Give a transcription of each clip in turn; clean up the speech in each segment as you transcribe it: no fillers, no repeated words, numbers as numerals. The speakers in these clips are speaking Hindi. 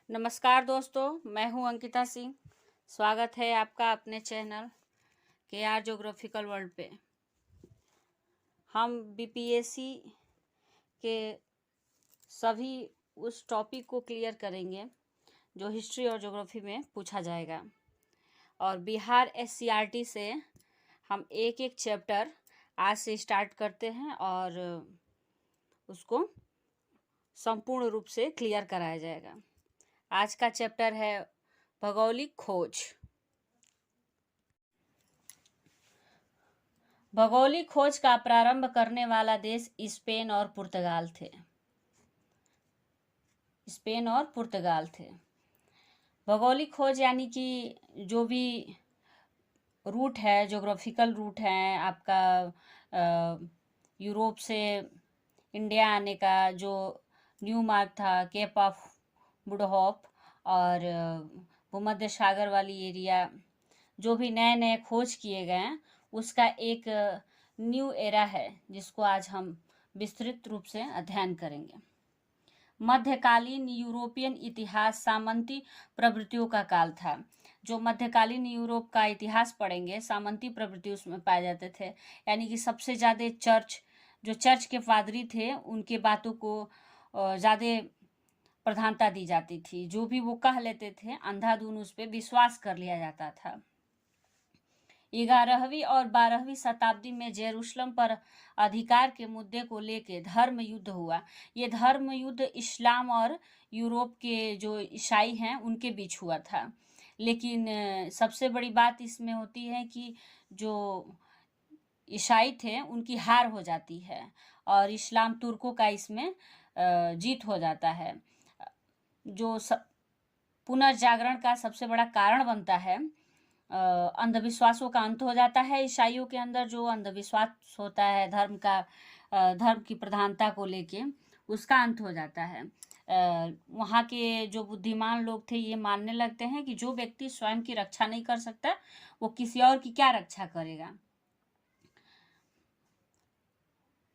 नमस्कार दोस्तों, मैं हूं अंकिता सिंह। स्वागत है आपका अपने चैनल KR ज्योग्राफिकल वर्ल्ड पे। हम BPSC के सभी उस टॉपिक को क्लियर करेंगे जो हिस्ट्री और ज्योग्राफी में पूछा जाएगा। और बिहार SCRT से हम एक एक चैप्टर आज से स्टार्ट करते हैं और उसको संपूर्ण रूप से क्लियर कराया जाएगा। आज का चैप्टर है भौगोलिक खोज। भौगोलिक खोज का प्रारंभ करने वाला देश स्पेन और पुर्तगाल थे। स्पेन और पुर्तगाल थे। भौगोलिक खोज यानी कि जो भी रूट है, ज्योग्राफिकल रूट है आपका, यूरोप से इंडिया आने का जो न्यू मार्ग था, केप ऑफ गुड होप और भूमध्य सागर वाली एरिया, जो भी नए नए खोज किए गए हैं उसका एक न्यू एरा है जिसको आज हम विस्तृत रूप से अध्ययन करेंगे। मध्यकालीन यूरोपियन इतिहास सामंती प्रवृत्तियों का काल था। जो मध्यकालीन यूरोप का इतिहास पढ़ेंगे, सामंती प्रवृत्ति उसमें पाए जाते थे। यानी कि सबसे ज़्यादा चर्च के पादरी थे उनके बातों को ज़्यादा प्रधानता दी जाती थी। जो भी वो कह लेते थे अंधाधुन उस पर विश्वास कर लिया जाता था। 11वीं और 12वीं शताब्दी में जेरूसलम पर अधिकार के मुद्दे को लेकर धर्म युद्ध हुआ। ये धर्म युद्ध इस्लाम और यूरोप के जो ईसाई हैं उनके बीच हुआ था। लेकिन सबसे बड़ी बात इसमें होती है कि जो ईसाई थे उनकी हार हो जाती है और इस्लाम तुर्कों का इसमें जीत हो जाता है। जो पुनर्जागरण का सबसे बड़ा कारण बनता है। अंधविश्वासों का अंत हो जाता है। ईसाइयों के अंदर जो अंधविश्वास होता है धर्म की प्रधानता को लेके, उसका अंत हो जाता है। वहाँ के जो बुद्धिमान लोग थे ये मानने लगते हैं कि जो व्यक्ति स्वयं की रक्षा नहीं कर सकता वो किसी और की क्या रक्षा करेगा।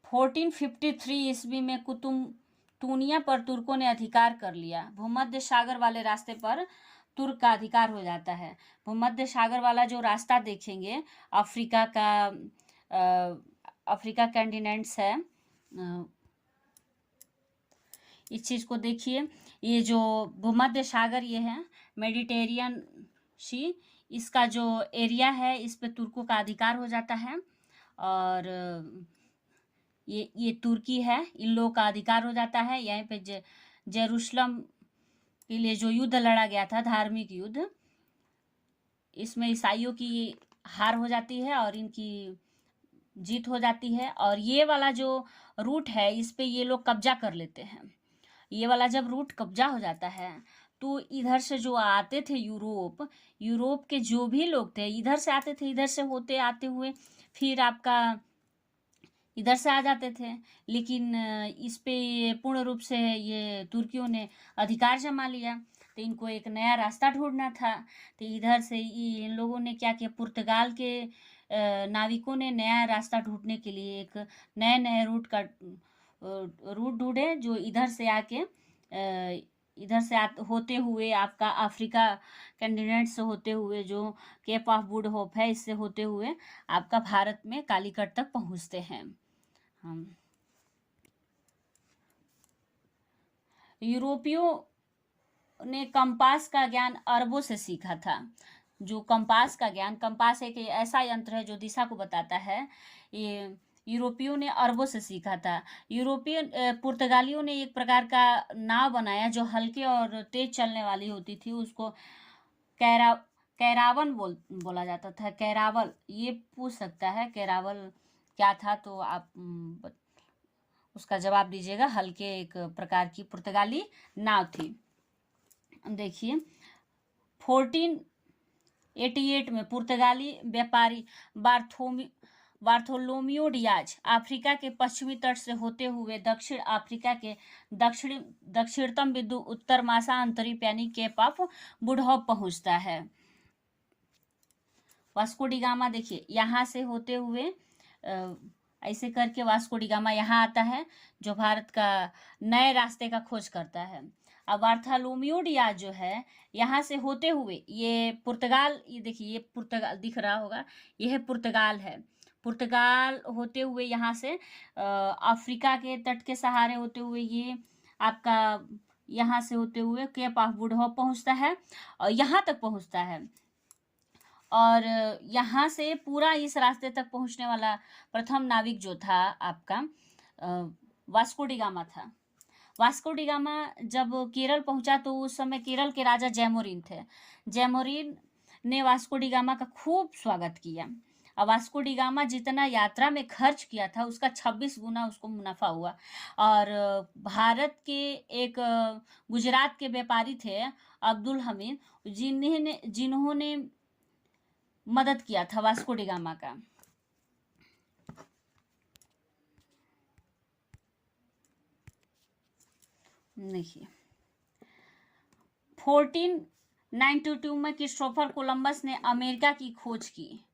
1453 ईस्वी में कुतुबतूनिया पर तुर्कों ने अधिकार कर लिया। भूमध्य सागर वाले रास्ते पर तुर्क का अधिकार हो जाता है। भूमध्य सागर वाला जो रास्ता देखेंगे, अफ्रीका कैंटिनेंट्स है। इस चीज़ को देखिए, ये जो भूमध्य सागर ये है मेडिटेरियन सी, इसका जो एरिया है इस पे तुर्कों का अधिकार हो जाता है और ये तुर्की है, इन लोगों का अधिकार हो जाता है। यहीं पे जेरूसलम के लिए जो युद्ध लड़ा गया था, धार्मिक युद्ध, इसमें ईसाइयों की हार हो जाती है और इनकी जीत हो जाती है। और ये वाला जो रूट है इस पे ये लोग कब्जा कर लेते हैं। ये वाला जब रूट कब्जा हो जाता है तो इधर से जो आते थे यूरोप के जो भी लोग थे इधर से आते थे, इधर से होते आते हुए फिर आपका इधर से आ जाते थे। लेकिन इस पे पूर्ण रूप से ये तुर्कियों ने अधिकार जमा लिया तो इनको एक नया रास्ता ढूंढना था। तो इधर से इन लोगों ने क्या किया, पुर्तगाल के नाविकों ने नया रास्ता ढूंढने के लिए एक नए नए रूट ढूंढे जो इधर से आके होते हुए आपका अफ्रीका कैंटिनेंट से होते हुए जो केप ऑफ गुड होप है इससे होते हुए आपका भारत में कालीकट तक पहुंचते हैं। हम यूरोपियों ने कंपास का ज्ञान अरबों से सीखा था। जो कंपास एक ऐसा यंत्र है जो दिशा को बताता है। ये यूरोपियों ने अरबों से सीखा था। पुर्तगालियों ने एक प्रकार का नाव बनाया जो हल्के और तेज चलने वाली होती थी। उसको कैरावन बोला जाता था। कैरावल ये पूछ सकता है कैरावल क्या था, तो आप उसका जवाब दीजिएगा। हल्के एक प्रकार की पुर्तगाली नाव थी। देखिए 1488 में पुर्तगाली व्यापारी बार्थोलोमियो डियाज अफ्रीका के पश्चिमी तट से होते हुए दक्षिण अफ्रीका के दक्षिणतम बिंदु उत्तर मासा अंतरीप यानी केप ऑफ गुड होप पहुंचता है। वास्को डी गामा देखिए यहाँ से होते हुए ऐसे करके वास्को डी गामा यहाँ आता है जो भारत का नए रास्ते का खोज करता है। अब बार्थोलोम्यू डियाज जो है यहाँ से होते हुए ये पुर्तगाल, ये देखिए ये पुर्तगाल दिख रहा होगा, यह पुर्तगाल है। पुर्तगाल होते हुए यहाँ से अफ्रीका के तट के सहारे होते हुए ये आपका यहाँ से होते हुए केप ऑफ गुड होप पहुँचता है और यहाँ तक पहुँचता है। और यहाँ से पूरा इस रास्ते तक पहुँचने वाला प्रथम नाविक जो था आपका वास्को डी गामा था। वास्को डी गामा जब केरल पहुंचा तो उस समय केरल के राजा जयमोरिन थे। जयमोरिन ने वास्को डी गामा का खूब स्वागत किया। अब वास्को डी गामा जितना यात्रा में खर्च किया था उसका 26 गुना उसको मुनाफा हुआ। और भारत के एक गुजरात के व्यापारी थे अब्दुल हमीद, जिन्होंने मदद किया था वास्को डी गामा का। देखिए 1492 में क्रिस्टोफर कोलंबस ने अमेरिका की खोज की।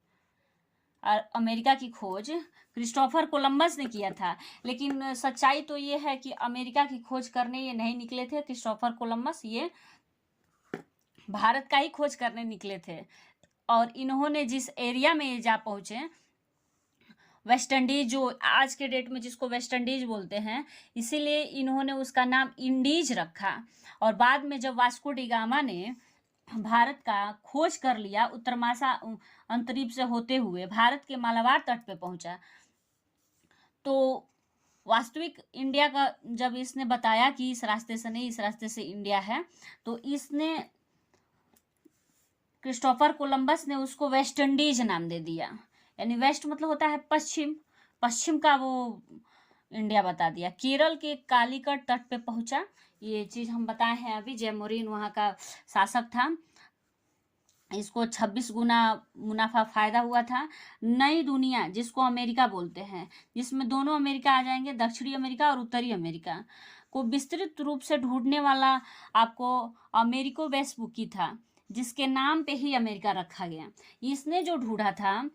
और अमेरिका की खोज क्रिस्टोफर कोलंबस ने किया था, लेकिन सच्चाई तो ये है कि अमेरिका की खोज करने ये नहीं निकले थे क्रिस्टोफर कोलंबस, ये भारत का ही खोज करने निकले थे। और इन्होंने जिस एरिया में ये जा पहुंचे, वेस्ट इंडीज, जो आज के डेट में जिसको वेस्ट इंडीज बोलते हैं, इसीलिए इन्होंने उसका नाम इंडीज रखा। और बाद में जब वास्को डी गामा ने भारत का खोज कर लिया, उत्तरमासा अंतरिक्ष से होते हुए भारत के मालाबार तट पे पहुंचा, तो वास्तविक इंडिया का जब इसने बताया कि इस रास्ते से नहीं, इस रास्ते से इंडिया है, तो इसने क्रिस्टोफर कोलंबस ने उसको वेस्ट इंडीज नाम दे दिया। यानी वेस्ट मतलब होता है पश्चिम, पश्चिम का वो इंडिया बता दिया। केरल के कालीकट तट पे पहुंचा, ये चीज हम बताए हैं अभी। जयमोरिन वहाँ का शासक था, इसको 26 गुना मुनाफा फायदा हुआ था। नई दुनिया जिसको अमेरिका बोलते हैं, जिसमें दोनों अमेरिका आ जाएंगे, दक्षिणी अमेरिका और उत्तरी अमेरिका को विस्तृत रूप से ढूंढने वाला आपको अमेरिको वेस्पुकी था, जिसके नाम पे ही अमेरिका रखा गया। इसने जो ढूंढा था,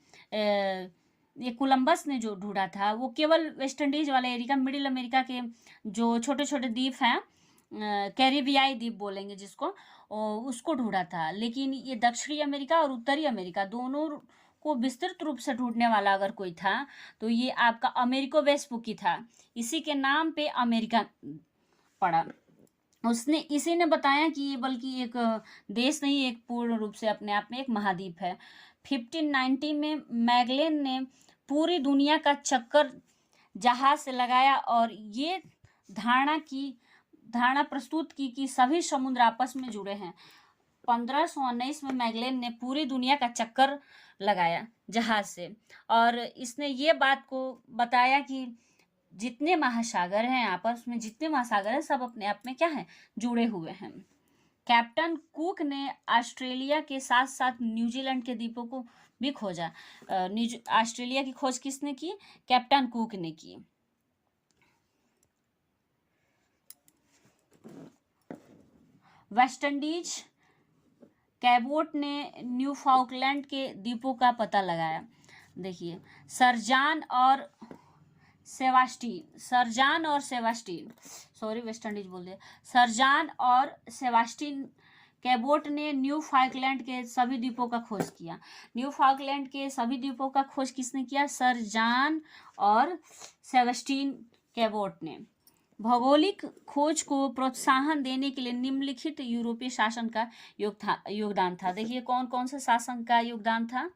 ये कोलंबस ने जो ढूंढा था, वो केवल वेस्ट इंडीज वाले एरिया, मिडिल अमेरिका के जो छोटे छोटे द्वीप हैं, कैरिबियाई द्वीप बोलेंगे जिसको, उसको ढूंढा था। लेकिन ये दक्षिणी अमेरिका और उत्तरी अमेरिका दोनों को विस्तृत रूप से ढूंढने वाला अगर कोई था तो ये आपका अमेरिको वेस्पुकी था। इसी के नाम पे अमेरिका पड़ा। उसने इसी ने बताया कि ये बल्कि एक देश नहीं, एक पूर्ण रूप से अपने आप में एक महाद्वीप है। 1590 में मैगलेन ने पूरी दुनिया का चक्कर जहाज से लगाया और ये धारणा प्रस्तुत की कि सभी समुद्र आपस में जुड़े हैं। 1519 में मैगलेन ने पूरी दुनिया का चक्कर लगाया जहाज से, और इसने ये बात को बताया कि जितने महासागर हैं आपस में, जितने महासागर हैं सब अपने आप में क्या है, जुड़े हुए हैं। कैप्टन कुक ने ऑस्ट्रेलिया के साथ साथ न्यूजीलैंड के द्वीपों को भी खोजा। ऑस्ट्रेलिया की खोज किसने की? कैप्टन कुक ने की। वेस्ट इंडीज कैबोट ने न्यूफाउंडलैंड के द्वीपों का पता लगाया। देखिए सरजान और सेबास्टिन, सॉरी वेस्ट इंडीज बोल दिया, सरजान और सेबास्टिन कैबोट ने न्यूफाउंडलैंड के सभी द्वीपों का खोज किया। न्यूफाउंडलैंड के सभी द्वीपों का खोज किसने किया? सरजान और सेबास्टिन कैबोट ने। भौगोलिक खोज को प्रोत्साहन देने के लिए निम्नलिखित यूरोपीय शासन का योगदान था। देखिए कौन कौन से शासन का योगदान था?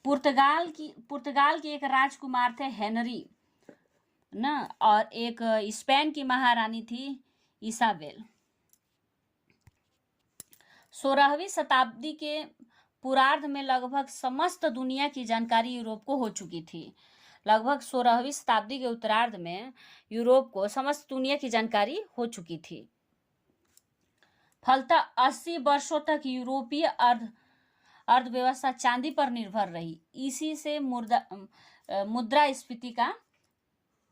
पुर्तगाल के एक राजकुमार थे हेनरी ना, और एक स्पेन की महारानी थी इसाबेल। 16वीं शताब्दी के पूर्वार्ध में लगभग समस्त दुनिया की जानकारी यूरोप को हो चुकी थी। लगभग 16वीं शताब्दी के उत्तरार्ध में यूरोप को समस्त दुनिया की जानकारी हो चुकी थी। फलतः 80 वर्षों तक यूरोपीय अर्थव्यवस्था चांदी पर निर्भर रही। इसी से मुद्रास्फीति का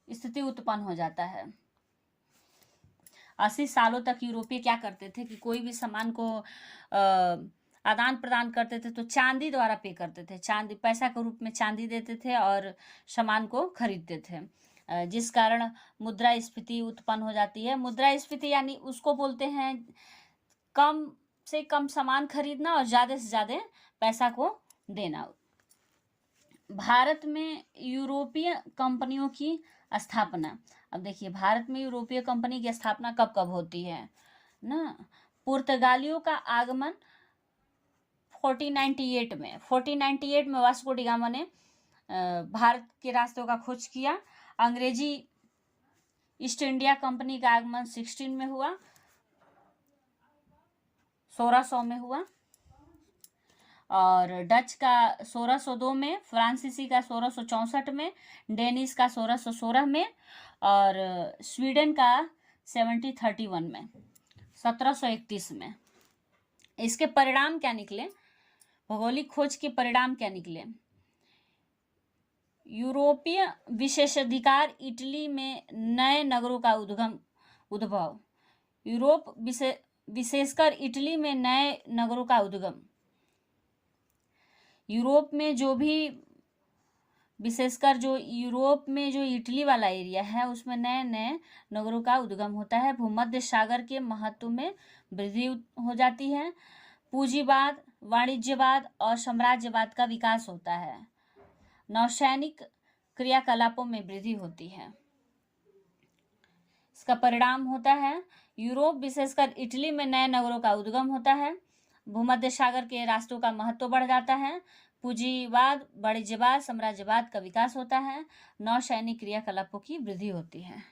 स्थिति उत्पन्न हो जाता है। 80 सालों तक यूरोपीय क्या करते थे कि कोई भी सामान को आदान प्रदान करते थे तो चांदी द्वारा पे करते थे, चांदी पैसा के रूप में चांदी देते थे और सामान को खरीदते थे, जिस कारण मुद्रास्फीति उत्पन्न हो जाती है। मुद्रास्फीति यानी उसको बोलते हैं कम से कम सामान खरीदना और ज़्यादा से ज़्यादा पैसा को देना। भारत में यूरोपीय कंपनियों की स्थापना। अब देखिए भारत में यूरोपीय कंपनी की स्थापना कब कब होती है ना। पुर्तगालियों का आगमन 1498 में 1498 में वास्को डी गामा ने भारत के रास्तों का खोज किया। अंग्रेजी ईस्ट इंडिया कंपनी का आगमन 16 में हुआ, 1600 में हुआ, और डच का 1602 में, फ्रांसीसी का 1664 में, डेनिश का 1616 में और स्वीडन का 1731 में, 1731 में। इसके परिणाम क्या निकले, भौगोलिक खोज के परिणाम क्या निकले। यूरोपीय विशेषाधिकार इटली में नए नगरों का उद्भव। यूरोप विशेषकर इटली में नए नगरों का उद्गम। यूरोप में जो भी विशेषकर जो यूरोप में जो इटली वाला एरिया है उसमें नए नए नगरों का उद्गम होता है। भूमध्य सागर के महत्व में वृद्धि हो जाती है। पूंजीवाद, वाणिज्यवाद और साम्राज्यवाद का विकास होता है। नौसैनिक क्रियाकलापों में वृद्धि होती है। इसका परिणाम होता है यूरोप विशेषकर इटली में नए नगरों का उद्गम होता है। भूमध्य सागर के रास्तों का महत्व बढ़ जाता है। पूंजीवाद, वाणिज्यवाद, साम्राज्यवाद का विकास होता है। नौसैनिक क्रियाकलापों की वृद्धि होती है।